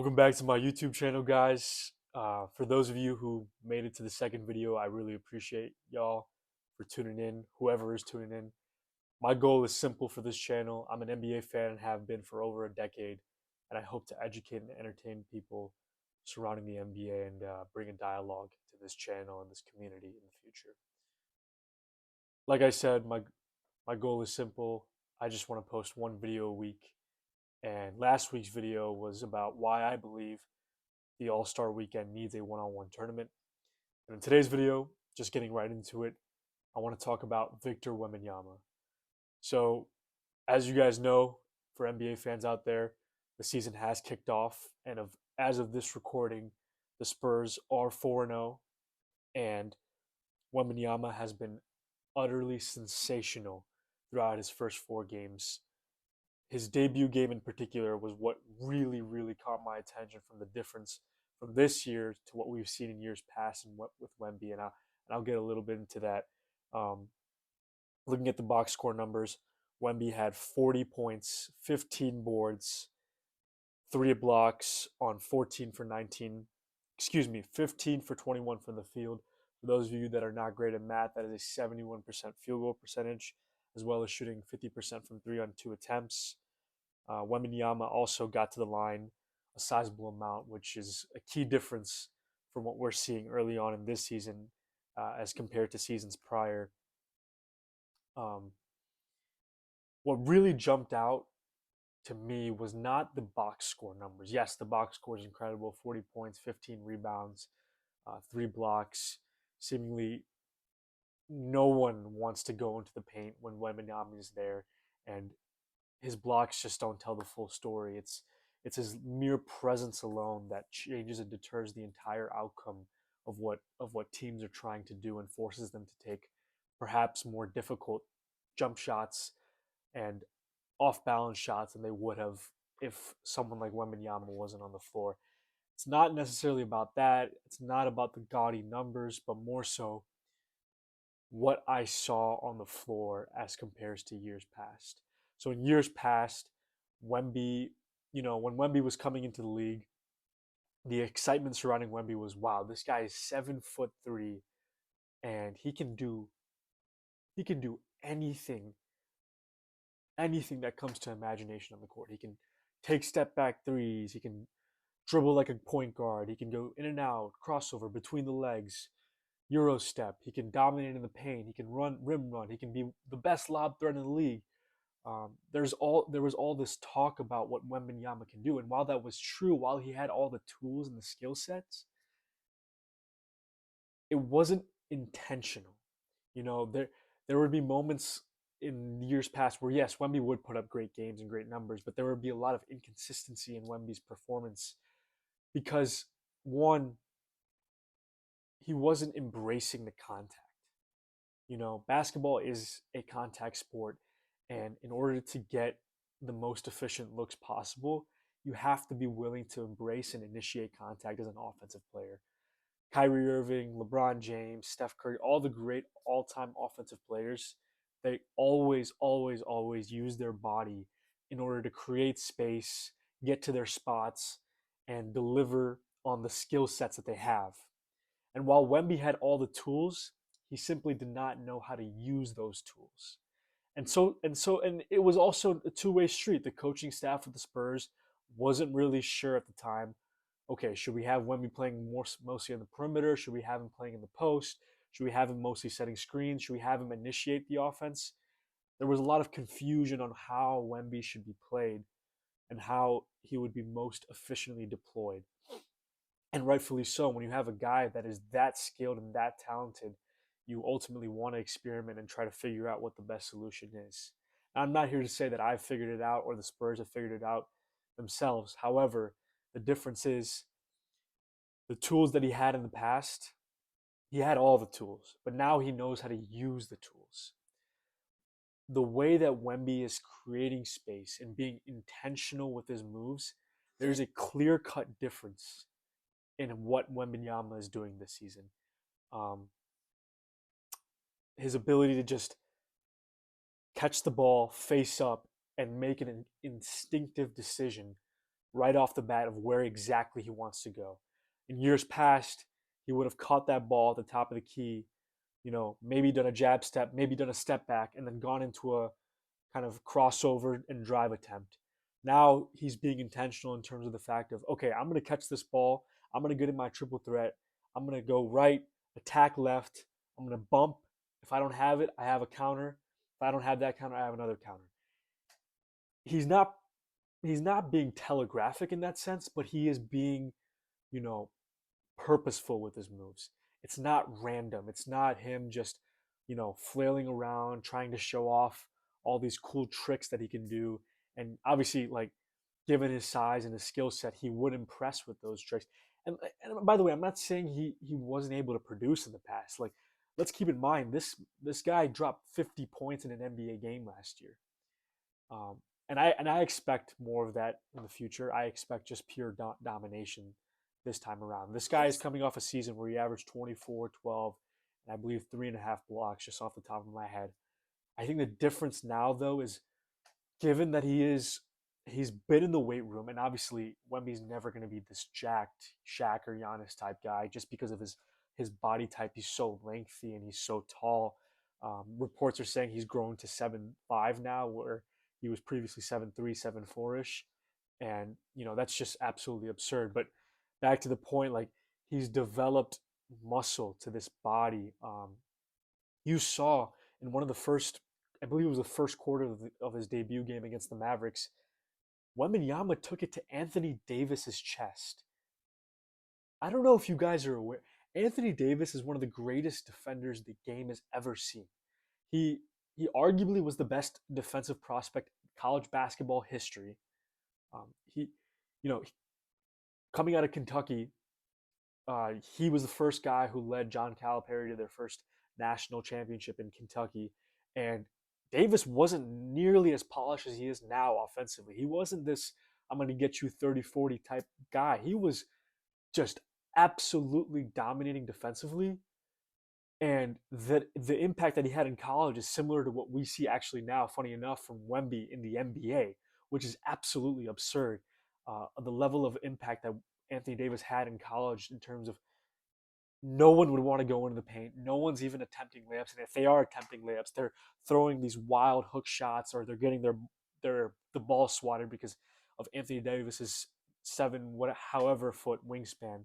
Welcome back to my YouTube channel, guys. For those of you who made it to the second video, I really appreciate y'all for tuning in, whoever is tuning in. My goal is simple for this channel. I'm an NBA fan and have been for over a decade, and I hope to educate and entertain people surrounding the NBA and bring a dialogue to this channel and this community in the future. Like I said, my goal is simple. I just want to post one video a week, and last week's video was about why I believe the All-Star Weekend needs a one-on-one tournament. And in today's video, just getting right into it, I want to talk about Victor Wembanyama. So, as you guys know, for NBA fans out there, the season has kicked off, and as of this recording, the Spurs are 4-0, and Wembanyama has been utterly sensational throughout his first four games. His debut game in particular was what really caught my attention from the difference from this year to what we've seen in years past and what with Wemby, and I'll get a little bit into that. Um, Looking at the box score numbers, Wemby had 40 points, 15 boards, 3 blocks on 14 for 19. Excuse me, 15 for 21 from the field. For those of you that are not great at math, that is a 71% field goal percentage, as well as shooting 50% from 3 on 2 attempts. Wembanyama also got to the line a sizable amount, which is a key difference from what we're seeing early on in this season as compared to seasons prior. Um, what really jumped out to me was not the box score numbers. Yes, the box score is incredible: 40 points, 15 rebounds, 3 blocks. Seemingly, no one wants to go into the paint when Wembanyama is there, and his blocks just don't tell the full story. It's his mere presence alone that changes and deters the entire outcome of what teams are trying to do and forces them to take perhaps more difficult jump shots and off balance shots than they would have if someone like Wembanyama wasn't on the floor. It's not necessarily about that. It's not about the gaudy numbers, but more so what I saw on the floor as compares to years past. So in years past, Wemby, when Wemby was coming into the league, the excitement surrounding Wemby was, wow, this guy is 7'3", and he can do anything that comes to imagination on the court. He can take step back threes. He can dribble like a point guard. He can go in and out, crossover between the legs, Euro step. He can dominate in the paint. He can run rim run. He can be the best lob threat in the league. There was all this talk about what Wembanyama can do, and while that was true, while he had all the tools and the skill sets, it wasn't intentional. There would be moments in years past where yes, Wemby would put up great games and great numbers, but there would be a lot of inconsistency in Wemby's performance because one, he wasn't embracing the contact. Basketball is a contact sport, and in order to get the most efficient looks possible, you have to be willing to embrace and initiate contact as an offensive player. Kyrie Irving, LeBron James, Steph Curry, all the great all-time offensive players, they always use their body in order to create space, get to their spots, and deliver on the skill sets that they have. And while Wemby had all the tools, he simply did not know how to use those tools. And it was also a two-way street. The coaching staff of the Spurs wasn't really sure at the time. Okay, should we have Wemby playing mostly on the perimeter? Should we have him playing in the post? Should we have him mostly setting screens? Should we have him initiate the offense? There was a lot of confusion on how Wemby should be played and how he would be most efficiently deployed. And rightfully so. When you have a guy that is that skilled and that talented, you ultimately want to experiment and try to figure out what the best solution is. Now, I'm not here to say that I've figured it out or the Spurs have figured it out themselves. However, the difference is the tools that he had in the past, he had all the tools, but now he knows how to use the tools. The way that Wemby is creating space and being intentional with his moves, there's a clear cut difference in what Wembanyama is doing this season. Um, his ability to just catch the ball face up and make an instinctive decision right off the bat of where exactly he wants to go. In years past, he would have caught that ball at the top of the key, maybe done a jab step, maybe done a step back, and then gone into a kind of crossover and drive attempt. Now he's being intentional in terms of the fact of, okay, I'm going to catch this ball. I'm going to get in my triple threat. I'm going to go right, attack left. I'm going to bump. If I don't have it, I have a counter. If I don't have that counter, I have another counter. He's not he's not being telegraphic in that sense, but he is being, you know, purposeful with his moves. It's not random. It's not him just, flailing around trying to show off all these cool tricks that he can do. And obviously, like, given his size and his skill set, he would impress with those tricks. And by the way, I'm not saying he wasn't able to produce in the past. Like, let's keep in mind this guy dropped 50 points in an NBA game last year. Um, and I expect more of that in the future. I expect just pure domination this time around. This guy is coming off a season where he averaged 24, 12, and I believe 3.5 blocks just off the top of my head. I think the difference now, though, is given that he's been in the weight room, and obviously Wemby's never going to be this jacked Shaq or Giannis type guy just because of his body type. He's so lengthy and he's so tall. Reports are saying he's grown to 7'5" now, where he was previously 7'3", 7'4" ish, and that's just absolutely absurd. But back to the point, like, he's developed muscle to this body. You saw in one of the first, I believe it was the first quarter of his debut game against the Mavericks, Wembanyama took it to Anthony Davis's chest. I don't know if you guys are aware. Anthony Davis is one of the greatest defenders the game has ever seen. He he arguably was the best defensive prospect in college basketball history. He, you know, coming out of Kentucky, he was the first guy who led John Calipari to their first national championship in Kentucky. And Davis wasn't nearly as polished as he is now offensively. He wasn't this, I'm going to get you 30, 40 type guy. He was just absolutely dominating defensively. And the impact that he had in college is similar to what we see actually now, funny enough, from Wemby in the NBA, which is absolutely absurd. The level of impact that Anthony Davis had in college in terms of no one would want to go into the paint. No one's even attempting layups, and if they are attempting layups, they're throwing these wild hook shots, or they're getting the ball swatted because of Anthony Davis's however foot wingspan,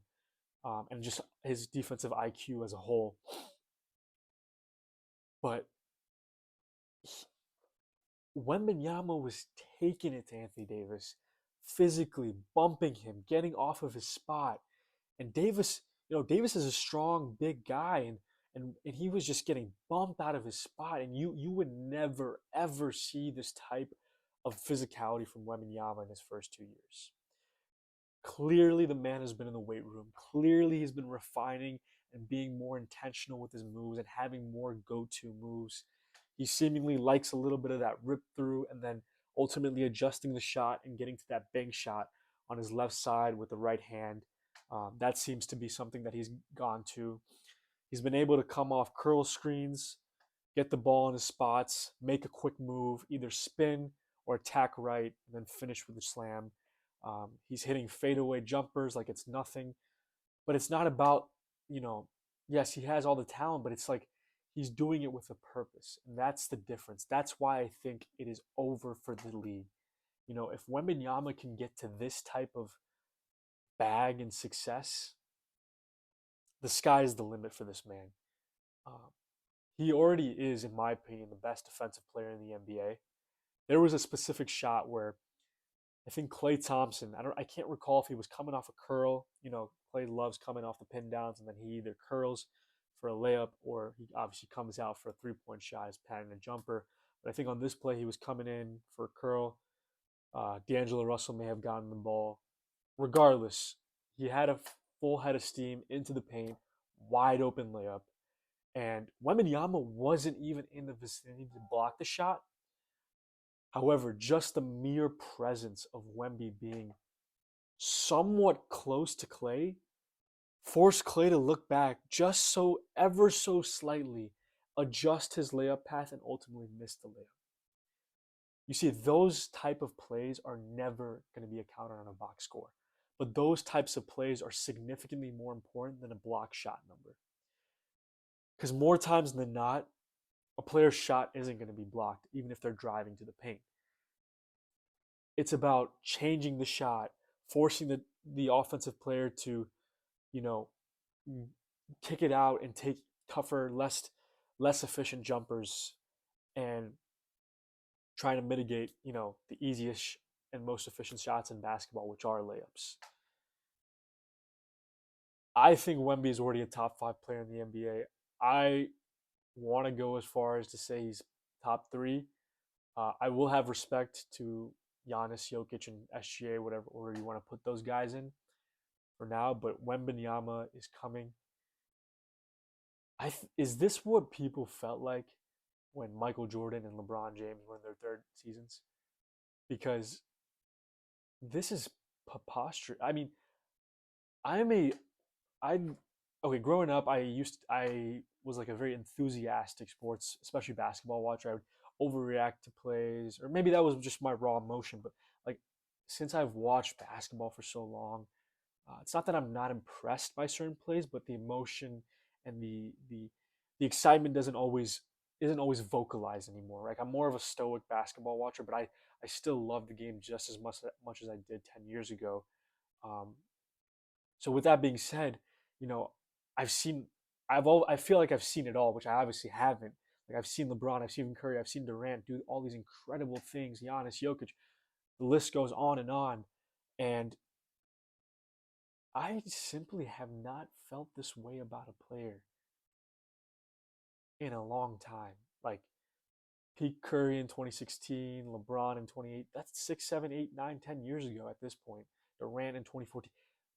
and just his defensive IQ as a whole. But Wembanyama was taking it to Anthony Davis, physically bumping him, getting off of his spot. And Davis, Davis is a strong, big guy, and he was just getting bumped out of his spot. And you would never ever see this type of physicality from Wembanyama in his first 2 years. Clearly, the man has been in the weight room. Clearly, he's been refining and being more intentional with his moves and having more go-to moves. He seemingly likes a little bit of that rip through and then ultimately adjusting the shot and getting to that bank shot on his left side with the right hand. That seems to be something that he's gone to. He's been able to come off curl screens, get the ball in his spots, make a quick move, either spin or attack right, and then finish with a slam. He's hitting fadeaway jumpers like it's nothing, but it's not about, you know, yes, he has all the talent, but it's like he's doing it with a purpose. And that's the difference. That's why I think it is over for the league. If Wembanyama can get to this type of bag and success, the sky is the limit for this man. Um, he already is, in my opinion, the best defensive player in the NBA. There was a specific shot where I think Klay Thompson, I can't recall if he was coming off a curl. Klay loves coming off the pin downs, and then he either curls for a layup or he obviously comes out for a 3-point shot as patting a jumper. But I think on this play he was coming in for a curl. D'Angelo Russell may have gotten the ball. Regardless, he had a full head of steam into the paint, wide open layup, and Wembanyama wasn't even in the vicinity to block the shot. However, just the mere presence of Wemby being somewhat close to Klay forced Klay to look back just so ever so slightly, adjust his layup path, and ultimately miss the layup. You see, those type of plays are never going to be accounted on a box score. But those types of plays are significantly more important than a block shot number. Because more times than not, a player's shot isn't going to be blocked, even if they're driving to the paint. It's about changing the shot, forcing the offensive player to, you know, kick it out and take tougher, less efficient jumpers, and trying to mitigate, the easiest and most efficient shots in basketball, which are layups. I think Wemby is already a top 5 player in the NBA. I want to go as far as to say he's top 3. I will have respect to Giannis, Jokic, and SGA, whatever order you want to put those guys in for now. But Wembanyama is coming. Is this what people felt like when Michael Jordan and LeBron James were in their third seasons? Because this is preposterous. I mean, I'm a I'm okay. Growing up, I was like a very enthusiastic sports, especially basketball watcher. I would overreact to plays, or maybe that was just my raw emotion. But like, since I've watched basketball for so long, it's not that I'm not impressed by certain plays, but the emotion and the excitement isn't always vocalized anymore. Like, I'm more of a stoic basketball watcher, but I still love the game just as much as I did 10 years ago. Um, so with that being said, you know, I've seen I feel like I've seen it all, which I obviously haven't. Like, I've seen LeBron, I've seen Curry, I've seen Durant do all these incredible things, Giannis, Jokic. The list goes on and on. And I simply have not felt this way about a player in a long time. Like, peak Curry in 2016, LeBron in 28. That's 6, 7, 8, 9, 10 years ago at this point. Durant in 2014.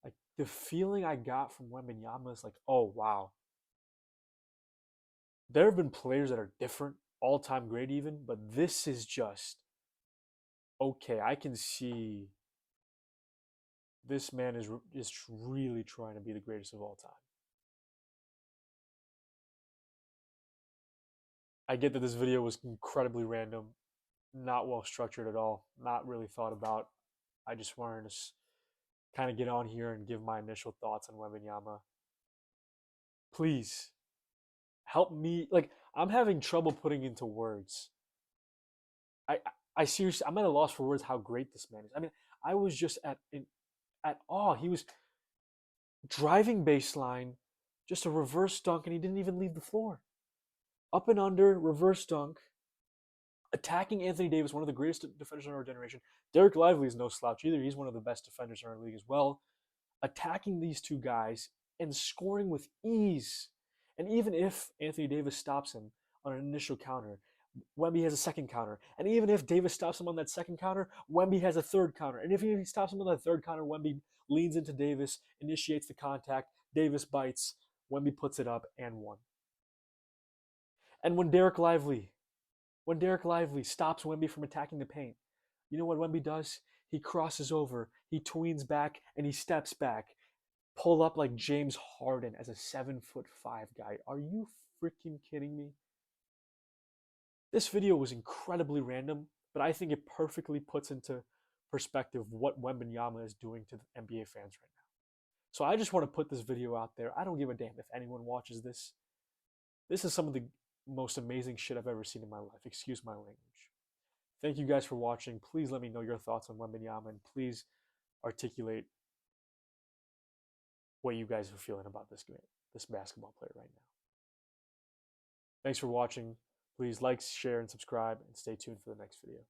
Like, the feeling I got from Wembanyama is like, oh wow. There have been players that are different, all time great even, but this is just okay. I can see this man is really trying to be the greatest of all time. I get that this video was incredibly random, not well structured at all, not really thought about. I just wanted to kind of get on here and give my initial thoughts on Wembanyama. Please help me. Like, I'm having trouble putting into words. I I seriously, I'm at a loss for words how great this man is. I mean, I was just at awe. He was driving baseline, just a reverse dunk, and he didn't even leave the floor. Up and under, reverse dunk, attacking Anthony Davis, one of the greatest defenders in our generation. Derek Lively is no slouch either. He's one of the best defenders in our league as well. Attacking these two guys and scoring with ease. And even if Anthony Davis stops him on an initial counter, Wemby has a second counter. And even if Davis stops him on that second counter, Wemby has a third counter. And if he stops him on that third counter, Wemby leans into Davis, initiates the contact, Davis bites, Wemby puts it up and one. And when Derek Lively stops Wemby from attacking the paint, you know what Wemby does? He crosses over, he tweens back, and he steps back. Pull up like James Harden as a 7'5" guy. Are you freaking kidding me? This video was incredibly random, but I think it perfectly puts into perspective what Wembanyama is doing to the NBA fans right now. So I just want to put this video out there. I don't give a damn if anyone watches this. This is some of the most amazing shit I've ever seen in my life. Excuse my language. Thank you guys for watching. Please let me know your thoughts on Wembanyama, and please articulate what you guys are feeling about this basketball player right now. Thanks for watching. Please like, share, and subscribe, and stay tuned for the next video.